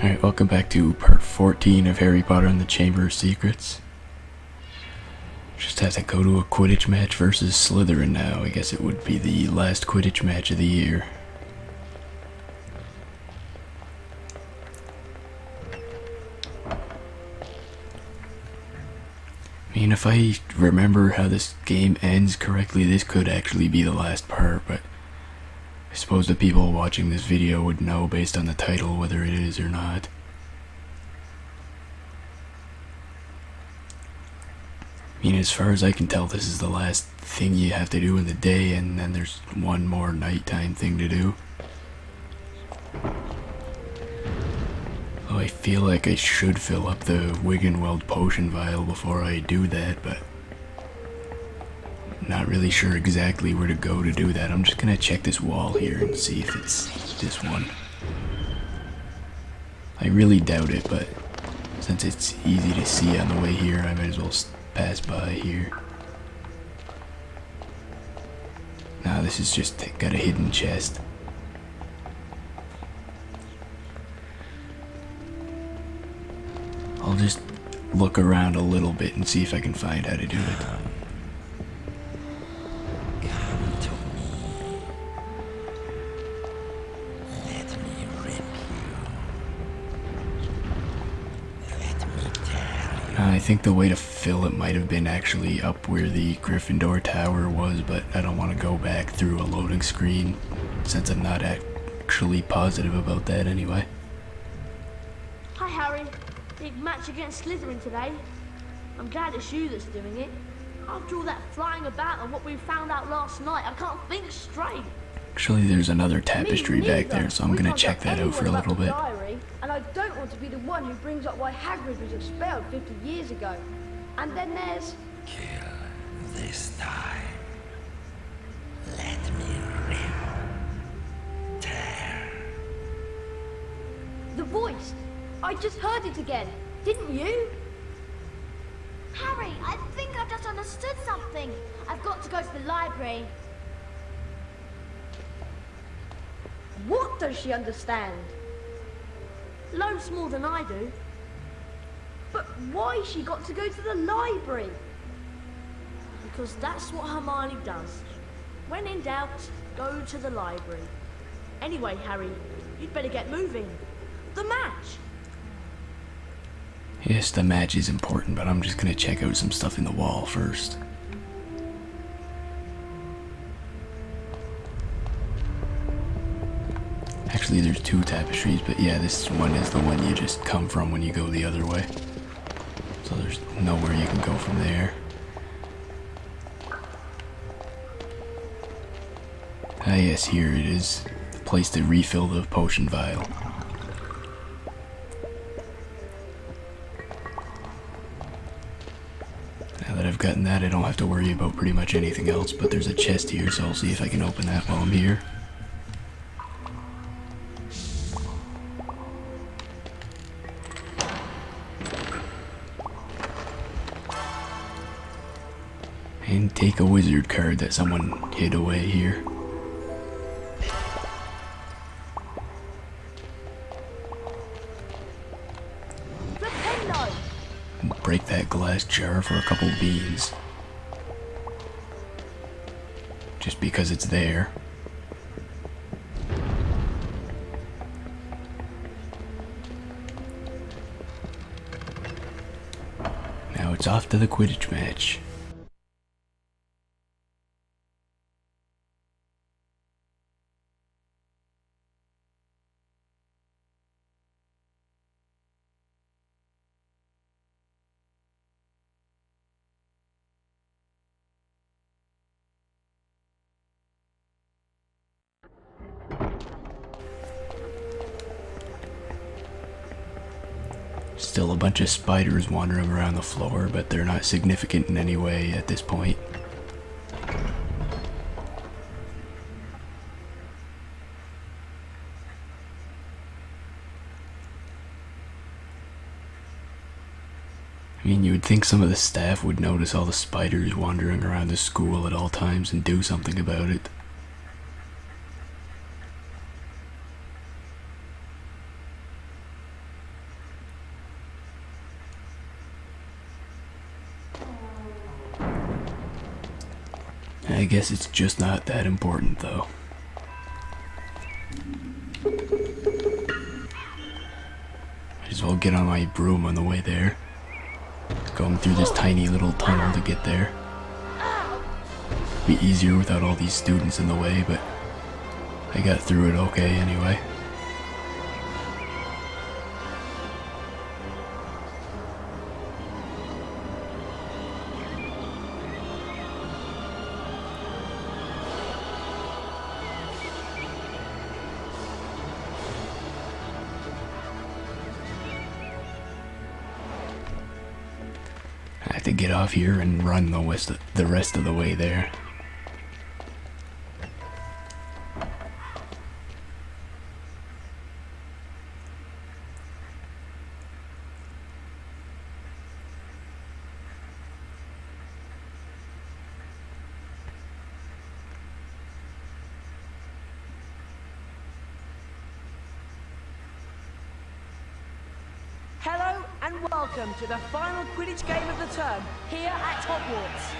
Alright, welcome back to part 14 of Harry Potter and the Chamber of Secrets. Just have to go to a Quidditch match versus Slytherin now. I guess it would be the last Quidditch match of the year. I mean, if I remember how this game ends correctly, this could actually be the last part, but I suppose the people watching this video would know based on the title whether it is or not. I mean, as far as I can tell, this is the last thing you have to do in the day, and then there's one more nighttime thing to do. Oh, I feel like I should fill up the Wiggenweld potion vial before I do that, but I'm not really sure exactly where to go to do that. I'm just gonna check this wall here and see if it's this one. I really doubt it, but since it's easy to see on the way here, I might as well pass by here. Nah, this is just got a hidden chest. I'll just look around a little bit and see if I can find how to do it. Come to me. Let me rip you. Let me tear you. I think the way to fill it might have been actually up where the Gryffindor tower was, but I don't want to go back through a loading screen since I'm not actually positive about that anyway. Hi Harry, big match against Slytherin today. I'm glad it's you that's doing it. After all that flying about and what we found out last night, I can't think straight. Actually, there's another tapestry back there, so I'm gonna check that out for a little bit. Diary, and I don't want to be the one who brings up why Hagrid was expelled 50 years ago. And then there's... Kill this time. Let me rip. Tear. the voice. I just heard it again. Didn't you? Harry, I think I've just understood something. I've got to go to the library. What does she understand? Loads more than I do. But why she got to go to the library? Because that's what Hermione does. When in doubt, go to the library. Anyway, Harry, you'd better get moving. The match! Yes, the match is important, but I'm just gonna check out some stuff in the wall first. Actually, there's two tapestries, but yeah, this one is the one you just come from when you go the other way. So there's nowhere you can go from there. Ah yes, here it is. The place to refill the potion vial. Now that I've gotten that, I don't have to worry about pretty much anything else, but there's a chest here, so I'll see if I can open that while I'm here. And take a wizard card that someone hid away here. Break that glass jar for a couple beans. Just because it's there. Now it's off to the Quidditch match. Still a bunch of spiders wandering around the floor, but they're not significant in any way at this point. I mean, you would think some of the staff would notice all the spiders wandering around the school at all times and do something about it. I guess it's just not that important, though. Might as well get on my broom on the way there. Going through this tiny little tunnel to get there. Be easier without all these students in the way, but I got through it okay anyway. I have to get off here and run the rest of the way there. Hello and welcome to the final Quidditch game of the term here at Hogwarts.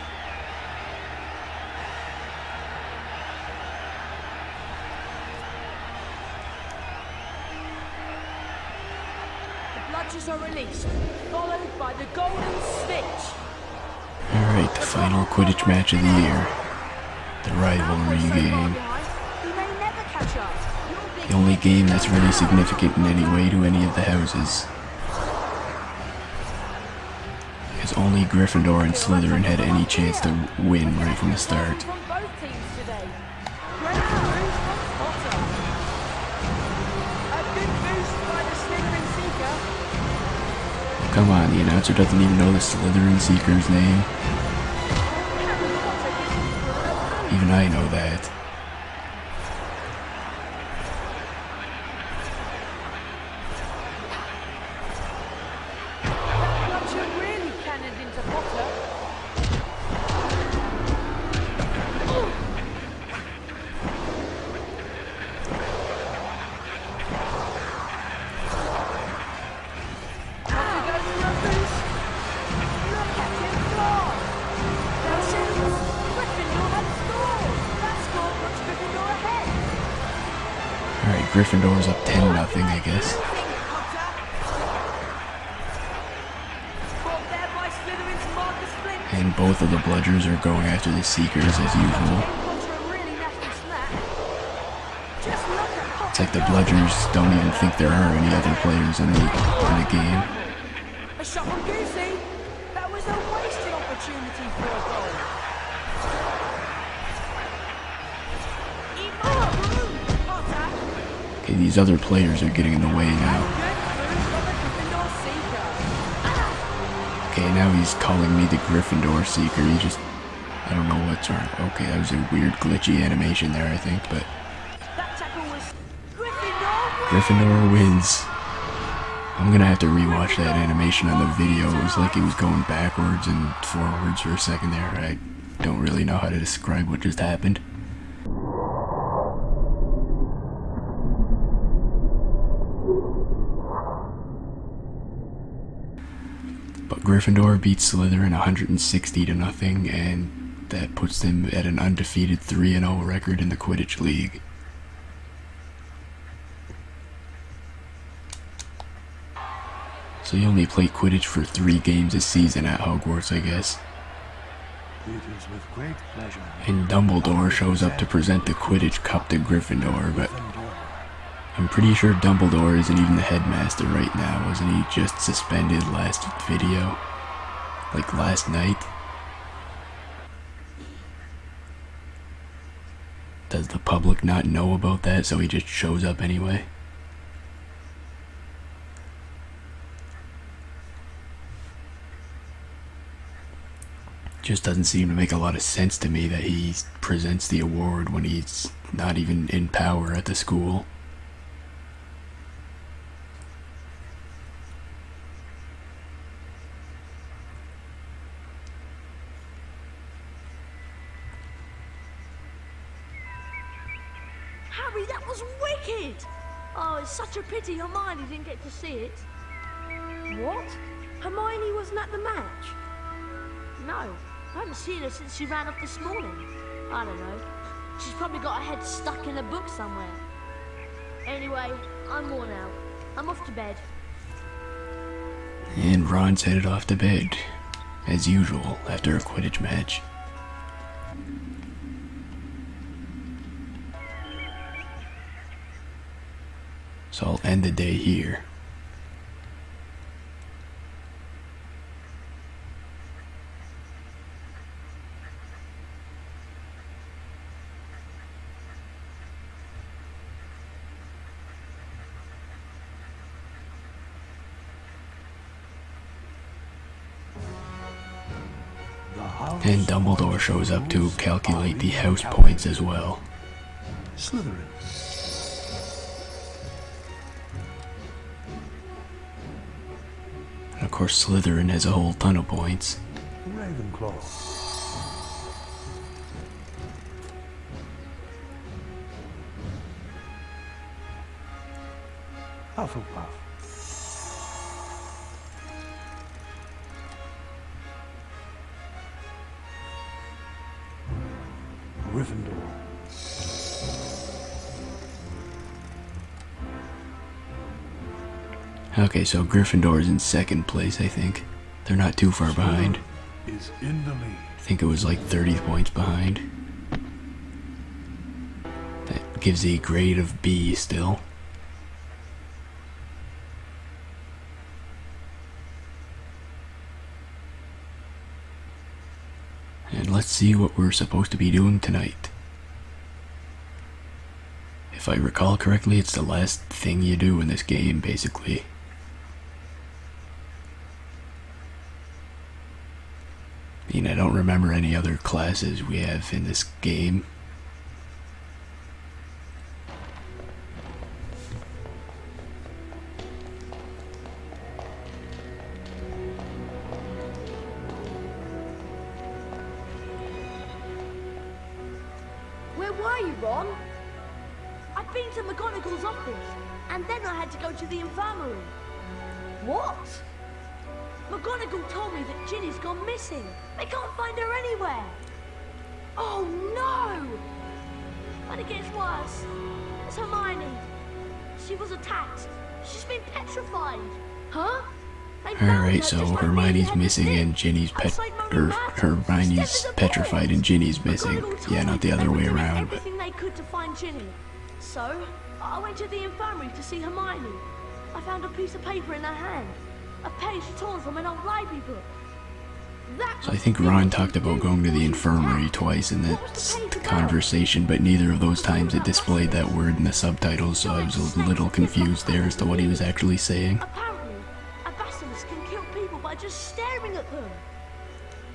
The bludgers are released, followed by the Golden Snitch. Alright, the final Quidditch match of the year. The rivalry game. He may never catch up. The only game that's really significant in any way to any of the houses. Because only Gryffindor and Slytherin had any chance to win right from the start. From both teams today. Great news from Potter. A good boost by the Slytherin Seeker. Come on, the announcer doesn't even know the Slytherin Seeker's name. Even I know that. Alright, Gryffindor's up 10-0, I guess. And both of the bludgers are going after the Seekers as usual. It's like the bludgers don't even think there are any other players in the game. A shot from Goosey. That was a wasted opportunity for a goal. Okay, these other players are getting in the way now. Okay, now he's calling me the Gryffindor Seeker. He just... I don't know what's wrong. Okay, that was a weird glitchy animation there, I think, but... Gryffindor wins. I'm gonna have to rewatch that animation on the video. It was like it was going backwards and forwards for a second there. I don't really know how to describe what just happened. But Gryffindor beats Slytherin 160-0, and that puts them at an undefeated 3-0 record in the Quidditch League. So you only play Quidditch for 3 games a season at Hogwarts, I guess. It is with great pleasure. And Dumbledore shows up to present the Quidditch Cup to Gryffindor, but I'm pretty sure Dumbledore isn't even the headmaster right now. Wasn't he just suspended last video? Like last night? Does the public not know about that, so he just shows up anyway? Just doesn't seem to make a lot of sense to me that he presents the award when he's not even in power at the school. Harry, that was wicked! Oh, it's such a pity Hermione didn't get to see it. What? Hermione wasn't at the match? No, I haven't seen her since she ran off this morning. I don't know. She's probably got her head stuck in a book somewhere. Anyway, I'm worn out. I'm off to bed. And Ron's headed off to bed, as usual, after a Quidditch match. So I'll end the day here. The house And Dumbledore shows up to calculate the house points as well. Slytherin. And of course, Slytherin has a whole ton of points. Ravenclaw. Hufflepuff. Gryffindor. Okay, so Gryffindor is in second place, I think. They're not too far behind. Is in the lead. I think it was like 30 points behind. That gives a grade of B still. And let's see what we're supposed to be doing tonight. If I recall correctly, it's the last thing you do in this game, basically. I mean, I don't remember any other classes we have in this game. Where were you, Ron? I'd been to McGonagall's office, and then I had to go to the infirmary. What? McGonagall told me that Ginny's gone missing. They can't find her anywhere. Oh no! But it gets worse. It's Hermione. She was attacked. She's been petrified. Huh? They found her Alright, just so like we Hermione's had missing to and Ginny's outside Moaning Myrtle. Hermione's Step in the petrified balls. and Ginny's missing. McGonagall told Yeah, me not the they other were way doing around, but everything they could to find Ginny. So, I went to the infirmary to see Hermione. I found a piece of paper in her hand. A page torn from an old library book. That so I think Ron talked about going to the infirmary twice in this conversation, but neither of those times it displayed that word in the subtitles, so I was a little confused there as to what he was actually saying. Apparently, a basilisk can kill people by just staring at them.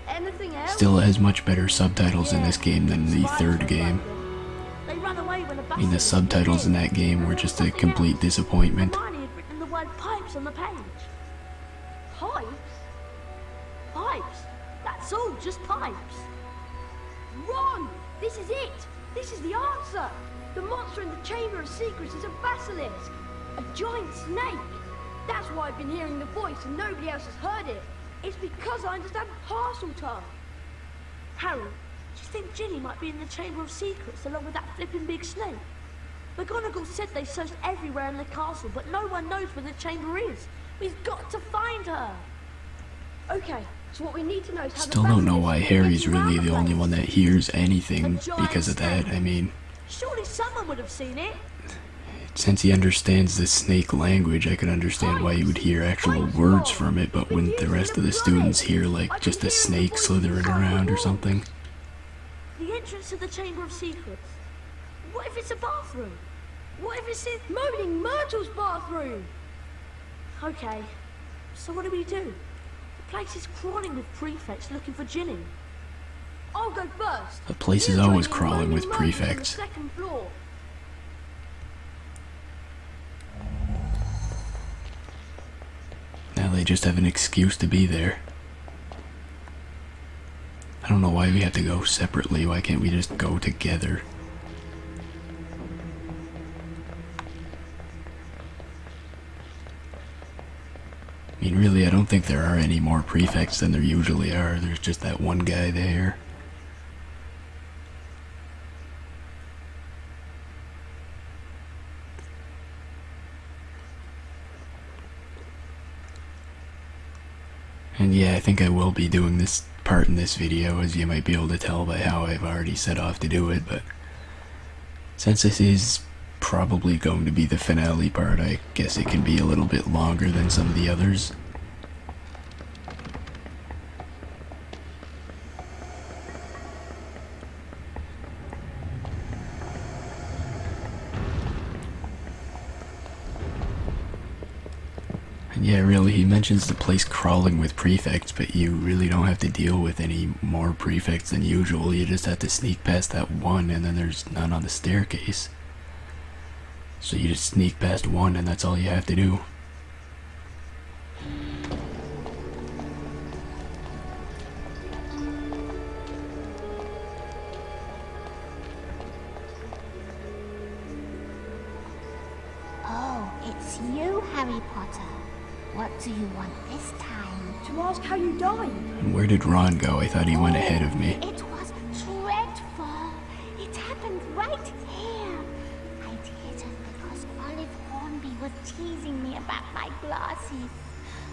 Anything else? Still has much better subtitles in this game than the third game. They ran away when a I mean, the basilisk subtitles in that game were just a complete disappointment. Hermione had written the word pipes on the page. Pipes? Pipes. That's all, just pipes. Ron! This is it! This is the answer! The monster in the Chamber of Secrets is a basilisk! A giant snake! That's why I've been hearing the voice and nobody else has heard it. It's because I understand parcel tongue. Harry, do you think Ginny might be in the Chamber of Secrets along with that flipping big snake? McGonagall said they searched everywhere in the castle, but no one knows where the chamber is. We've got to find her. Okay, so what we need to know is how Still the don't know basilisk why gets Harry's around really the only place. one that hears anything because of that. I mean, Surely someone would have seen it. since he understands the snake language, I could understand why he would hear actual words from it, but wouldn't the rest of the students hear like just a snake slithering around or something? The entrance to the Chamber of Secrets. What if it's a bathroom? What if it's in... Moaning Myrtle's bathroom! Okay, so what do we do? The place is crawling with prefects looking for Ginny. I'll go first. The place is You always join in crawling Moaning with Myrtle's on the prefects. second floor. Now they just have an excuse to be there. I don't know why we have to go separately. Why can't we just go together? I mean, really, I don't think there are any more prefects than there usually are. There's just that one guy there. And yeah, I think I will be doing this part in this video, as you might be able to tell by how I've already set off to do it, but since this is probably going to be the finale part, I guess it can be a little bit longer than some of the others. And yeah, really, he mentions the place crawling with prefects, but you really don't have to deal with any more prefects than usual. You just have to sneak past that one, and then there's none on the staircase. So you just sneak past one, and that's all you have to do. Oh, it's you, Harry Potter. What do you want this time? To ask how you died. And where did Ron go? I thought he went ahead of me. It was dreadful. It happened right here. I did it because Olive Hornby was teasing me about my glasses.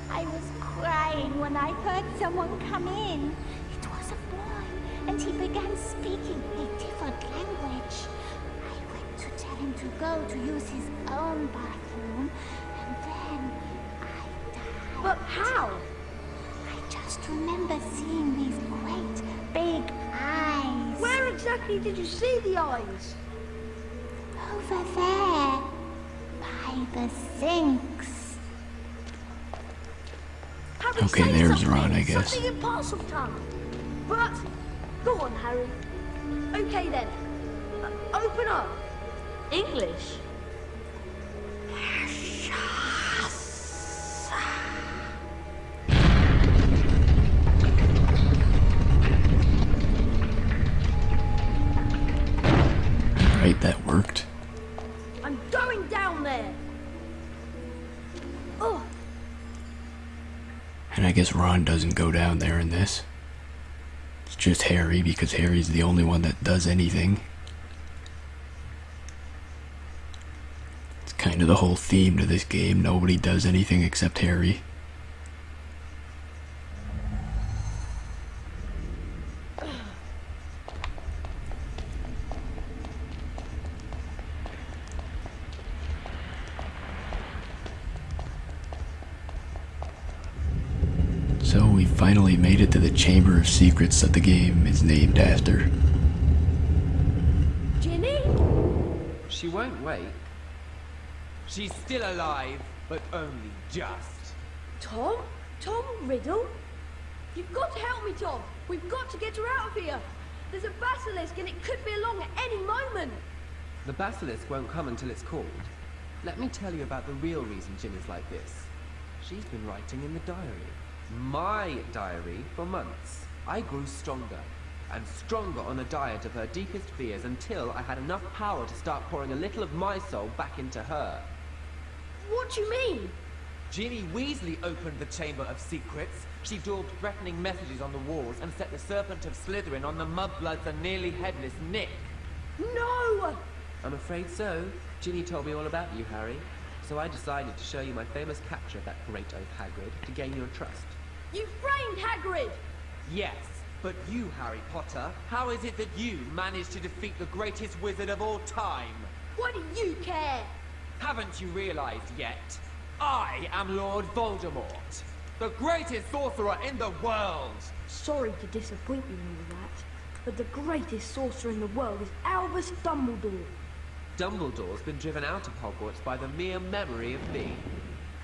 I was crying when I heard someone come in. It was a boy, and he began speaking a different language. I went to tell him to go to use his own bathroom, and then I died. But how? I just remember seeing these great big eyes. Where exactly did you see the eyes? Over there, by the sinks. Harry, Okay, say there's something. Ron, I guess. Something in parcel tongue. But, Go on, Harry. okay then. Open up. English. Right, that worked. I'm going down there. Oh, And I guess Ron doesn't go down there in this. It's just Harry, because Harry's the only one that does anything. It's kind of the whole theme to this game. Nobody does anything except Harry. So we finally made it to the Chamber of Secrets that the game is named after. Ginny? She won't wait. She's still alive, but only just. Tom? Tom Riddle? You've got to help me, Tom. We've got to get her out of here. There's a basilisk and it could be along at any moment. The basilisk won't come until it's called. Let me tell you about the real reason Ginny's like this. She's been writing in the diary. My diary for months. I grew stronger and stronger on a diet of her deepest fears until I had enough power to start pouring a little of my soul back into her. What do you mean? Ginny Weasley opened the Chamber of Secrets. She daubed threatening messages on the walls and set the Serpent of Slytherin on the mudbloods and nearly headless Nick. No! I'm afraid so. Ginny told me all about you, Harry. So I decided to show you my famous capture of that great oaf Hagrid to gain your trust. You framed Hagrid! Yes, but you, Harry Potter, how is it that you managed to defeat the greatest wizard of all time? Why do you care? Haven't you realized yet? I am Lord Voldemort, the greatest sorcerer in the world! Sorry to disappoint you in all that, but the greatest sorcerer in the world is Albus Dumbledore. Dumbledore's been driven out of Hogwarts by the mere memory of me.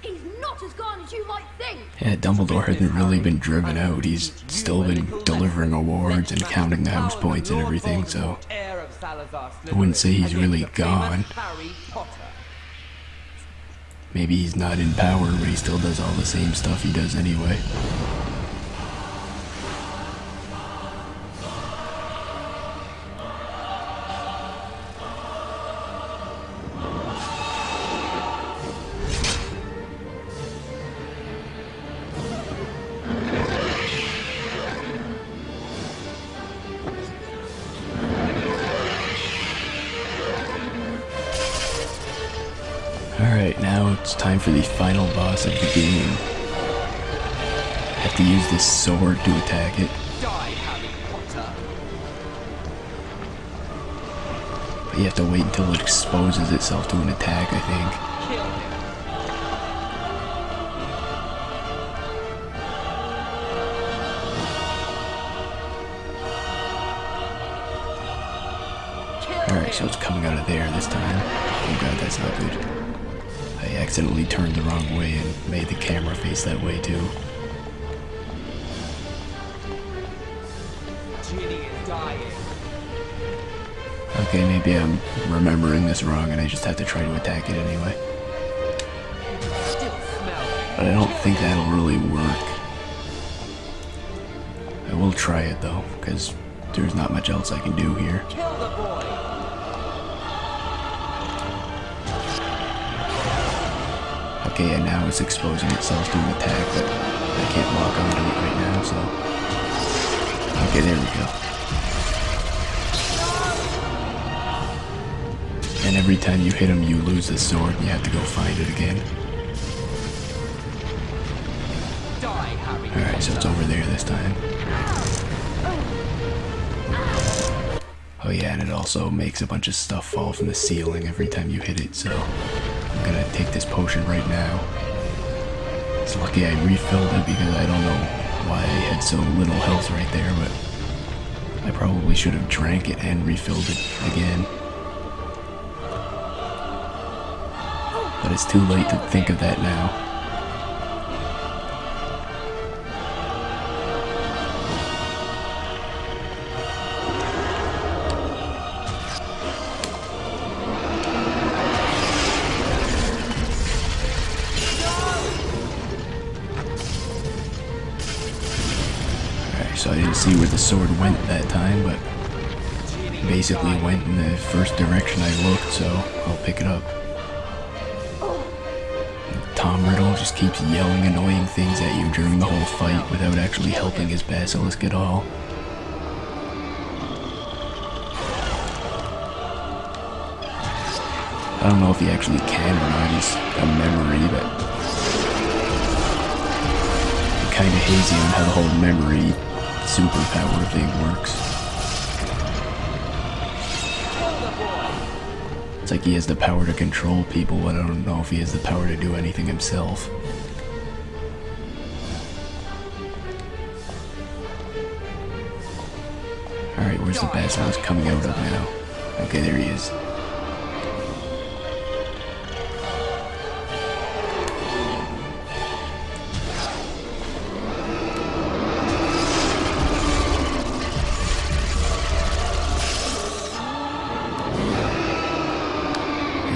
He's not as gone as you might think! Yeah, Dumbledore hasn't really been driven out. He's still been delivering awards and counting the house points and everything, so I wouldn't say he's really gone. Harry Potter. Maybe he's not in power, but he still does all the same stuff he does anyway. Alright, now it's time for the final boss of the game. After to use this sword to attack it. Die, Harry Potter. But you have to wait until it exposes itself to an attack, I think. Kill him. Alright, so it's coming out of there this time. Oh god, that's not good. I accidentally turned the wrong way and made the camera face that way too. Ginny is dying. Okay, maybe I'm remembering this wrong and I just have to try to attack it anyway. Still smells. But I don't think that'll really work. I will try it though, because there's not much else I can do here. Kill the boy. Okay, and now it's exposing itself to an attack, but I can't lock onto it right now, so... Okay, there we go. And every time you hit him, you lose the sword, and you have to go find it again. Die, Harry. Alright, so it's over there this time. Oh yeah, and it also makes a bunch of stuff fall from the ceiling every time you hit it, so... I'm gonna take this potion right now. It's lucky I refilled it because I don't know why I had so little health right there, but I probably should have drank it and refilled it again. But it's too late to think of that now. So I didn't see where the sword went that time, but basically went in the first direction I looked, so I'll pick it up. Tom Riddle just keeps yelling annoying things at you during the whole fight without actually helping his basilisk at all. I don't know if he actually can or not, he's a memory, but I'm kinda hazy on how the whole memory superpower thing works. It's like he has the power to control people, but I don't know if he has the power to do anything himself. Alright, where's the basilisk coming out of now? Okay, there he is.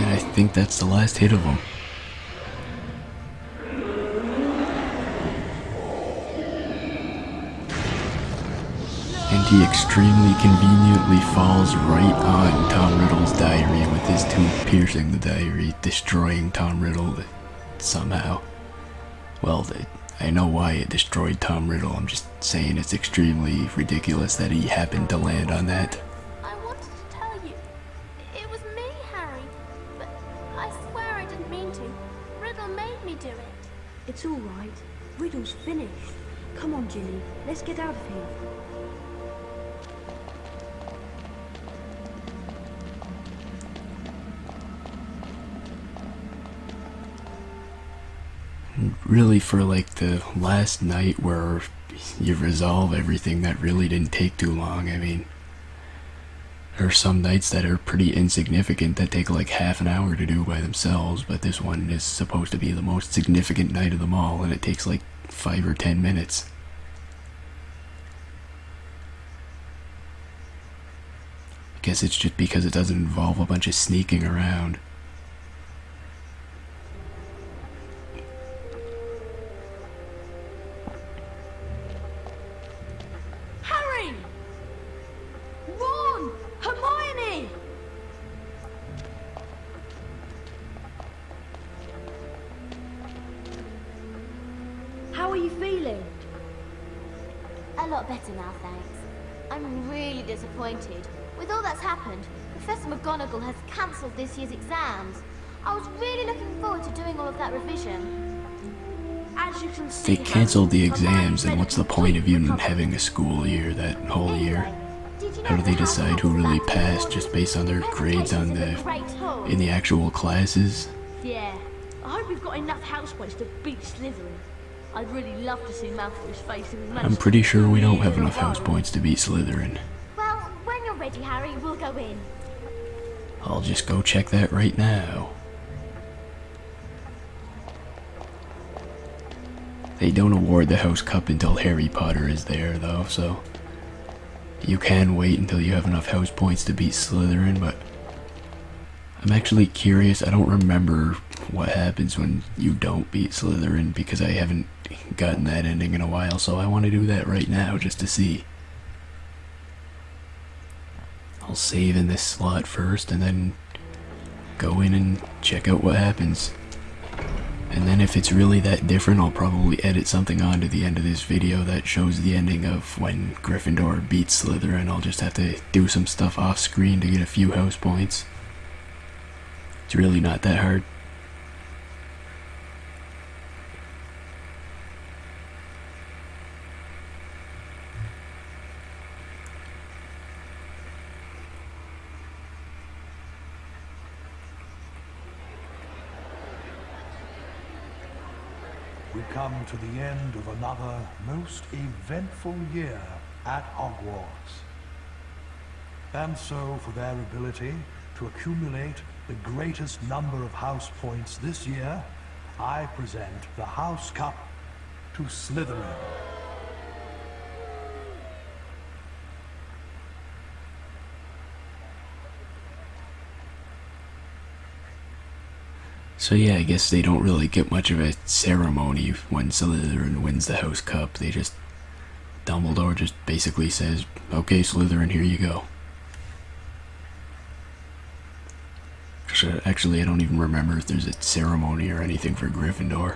I think that's the last hit of him. And he extremely conveniently falls right on Tom Riddle's diary with his tooth piercing the diary, destroying Tom Riddle somehow. Well, I know why it destroyed Tom Riddle, I'm just saying it's extremely ridiculous that he happened to land on that. I wanted to tell you. It was me, Harry. But I swear I didn't mean to. Riddle made me do it. It's all right. Riddle's finished. Come on, Ginny. Let's get out of here. Really, for like the last night where you resolve everything, that really didn't take too long. I mean, there are some nights that are pretty insignificant that take like half an hour to do by themselves, but this one is supposed to be the most significant night of them all, and it takes like 5 or 10 minutes. I guess it's just because it doesn't involve a bunch of sneaking around. Harry! Ron! Hermione! How are you feeling? A lot better now, thanks. I'm really disappointed. With all that's happened, Professor McGonagall has cancelled this year's exams. I was really looking forward to doing all of that revision. And As you can see, they canceled the Harry, exams, my and mind what's the made a point of complete even recovery. having a school year that whole year? Did you How know do they the house decide has who really about passed four just based on their different grades on places in the Great Hall? in the actual classes? Yeah, I hope we've got enough house points to beat Slytherin. I'd really love to see Malfoy's face if we manage I'm pretty sure we don't have in a enough house row. points to beat Slytherin. Well, when you're ready, Harry, we'll go in. I'll just go check that right now. They don't award the House Cup until Harry Potter is there, though, so you can wait until you have enough house points to beat Slytherin, but I'm actually curious. I don't remember what happens when you don't beat Slytherin because I haven't gotten that ending in a while, so I want to do that right now just to see. I'll save in this slot first and then go in and check out what happens. And then if it's really that different, I'll probably edit something onto the end of this video that shows the ending of when Gryffindor beats Slytherin. I'll just have to do some stuff off screen to get a few house points. It's really not that hard. We come to the end of another most eventful year at Hogwarts. And so, for their ability to accumulate the greatest number of house points this year, I present the House Cup to Slytherin. So yeah, I guess they don't really get much of a ceremony when Slytherin wins the House Cup. They just... Dumbledore just basically says, okay, Slytherin, here you go. Actually, I don't even remember if there's a ceremony or anything for Gryffindor.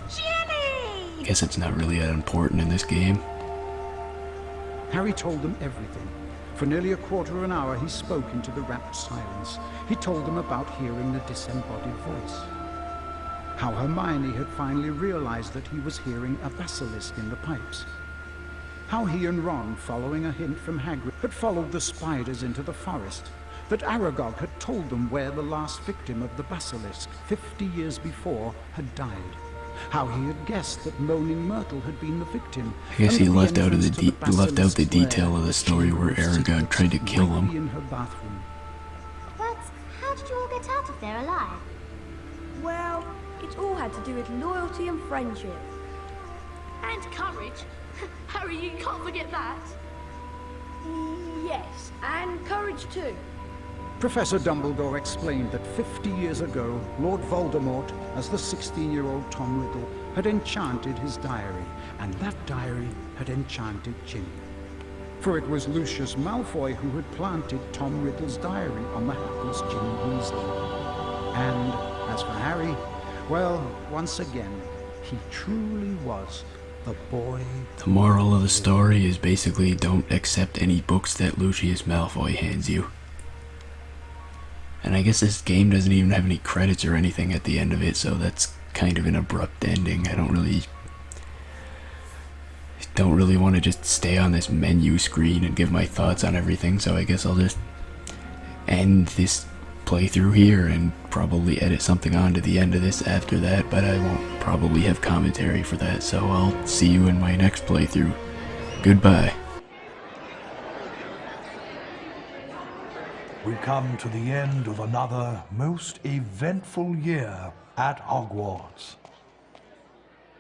Ginny! Guess it's not really that important in this game. Harry told them everything. For nearly a quarter of an hour he spoke into the rapt silence. He told them about hearing the disembodied voice. How Hermione had finally realized that he was hearing a basilisk in the pipes. How he and Ron, following a hint from Hagrid, had followed the spiders into the forest. That Aragog had told them where the last victim of the basilisk, 50 years before, had died. How he had guessed that Moaning Myrtle had been the victim. I guess and he that the left out of the entrance to left out the basilisk's detail lair, of the story where Chamber of Aragog tried to Secrets, kill might him. be in her bathroom. But how did you all get out of there alive? Well, it's all had to do with loyalty and friendship. And courage. Harry, you can't forget that. Yes, and courage too. Professor Dumbledore explained that 50 years ago, Lord Voldemort, as the 16-year-old Tom Riddle, had enchanted his diary, and that diary had enchanted Ginny. For it was Lucius Malfoy who had planted Tom Riddle's diary on the hapless Ginny Weasley. And as for Harry, well, once again, he truly was the boy. The moral of the story is basically don't accept any books that Lucius Malfoy hands you. And I guess this game doesn't even have any credits or anything at the end of it, so that's kind of an abrupt ending. I don't really want to just stay on this menu screen and give my thoughts on everything, so I guess I'll just end this playthrough here and probably edit something on to the end of this after that, but I won't probably have commentary for that, so I'll see you in my next playthrough. Goodbye. We come to the end of another most eventful year at Hogwarts.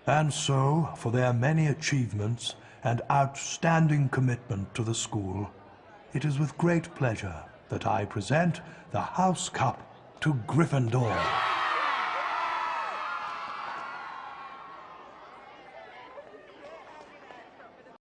And so, for their many achievements and outstanding commitment to the school, it is with great pleasure that I present the House Cup to Gryffindor.